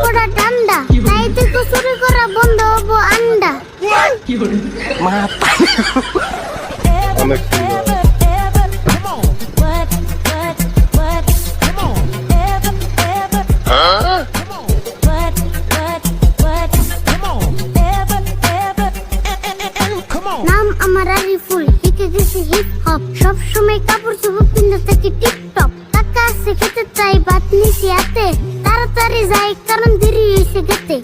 পড়া ঠান্ডা, তাই তো চুরি করা বন্ধ হবো আন্ডা। অনেক সুন্দর। নাম আমার আরিফুল, শিখে গেছি হিপ হপ, সব সময় কাপড় চোপড় পিন্ধে থাকি টিপটপ। টাকা আছে খেতে চাই, ভাত নিছি হাতে, তাড়াতাড়ি যাই কারণ দেরি হয়েছে গেতে।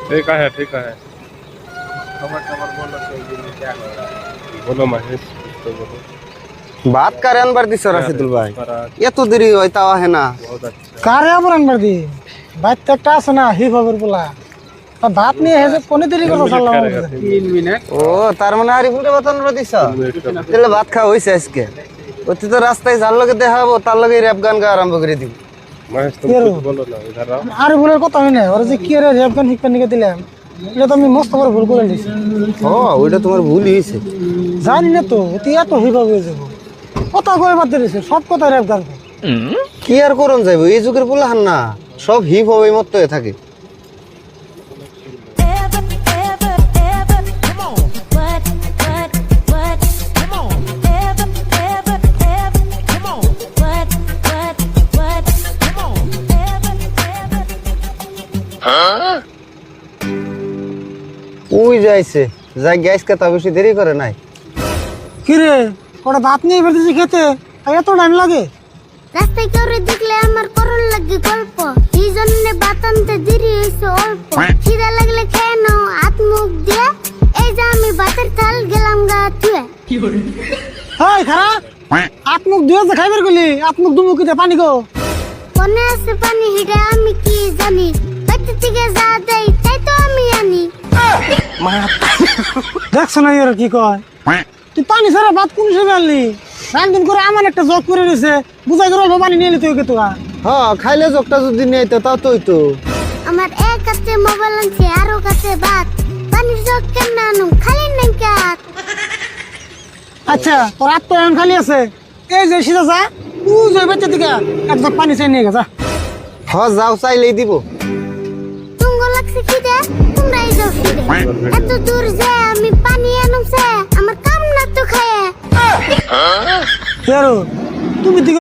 ठीक है ठीक है। बोलो महेश कुछ तो बोलो। ভাত কারে আনবার দিছ রাশিদুল ভাই? এত দেরি হয় তাও আহে না। बहुत अच्छा। কারে আবার আনবার দি? বাইত একটা আছে না হিপ হবের বলা, ভাত নিয়ে হেসে কোনে দেরি করবো সাল্লাম। 3 मिनट। ও তার মানে আরিফুলকে ভাত আনবার দিছ? তাহলে ভাত খাওয়া হইছে আজকে। ওতে তো রাস্তায় যার লগে দেখাবো তার লগে র‍্যাপ গান গাওয়া আরম্ভ করে দিব। महेश तुम यार। कुछ बोलो ना इधर आओ। আরে ভুলের কথা হয় না, ওরা যে কি রে রেপ গান হিপকান নিকে দিলাম, এটা তো আমি মস্ত বড় ভুল করে দিছি। ও ওইটা তোমার ভুলই হইছে। জানি না তো তুই এত হিপ হয়ে যাবো, কথা কয়ে বাদ দিয়েছে, সব কথা রেপ গান। কি আর করন যাইব, এই যুগের পোলাহান না সব হিপ হব এই মত হয়ে থাকে। ওই যাইছে যাই গ্যাস কে তা বেশি দেরি করে নাই। কি রে ওরা ভাত নিয়ে বেরোতেছি খেতে, আর এত টাইম লাগে? রাস্তায় কেউ দেখলে আমার করণ লাগে গল্প, এই জন্য ভাত আনতে দেরি হয়েছে অল্প। খিদা লাগলে খেয়ে নাও হাত মুখ দিয়ে, এই যে আমি ভাতের থাল গেলাম গা ধুয়ে। হাই খারা আট মুখ দুয়ে যে খাইবার গলি, আট মুখ দুমুখিতে পানি গো। কোনে আছে পানি হিডে আমি কি জানি, বাইতে থেকে যা দেয় তাই তো আমি আনি। দেখছো না এরা কি কয়, তুই পানি ছাড়া ভাত কোন হিসেবে আনলি? রান্দিন করে আমার একটা জগ করে দিয়েছে, বুঝাই করে অল্প পানি নিয়ে নিতে ওকে তোরা। হ্যাঁ খাইলে জগটা যদি নেই তো তাও তো হইতো। আমার এক কাছে মোবাইল আনছে আরো কাছে ভাত, পানির জগ কেন আনু খালি নাই কাত। আচ্ছা তোর হাত তো এখন খালি আছে, এই যে সিধা যা তুই যে বাচ্চা থেকে এক জগ পানি চাই নিয়ে গেছা। হ্যাঁ যাও চাইলেই দিব। তুঙ্গ লাগছে খিদে তোমরাই যাও ফিরে, এত দূর যে আমি পানি আনুছে আমার কাম না তো খায়। তুমি দিকে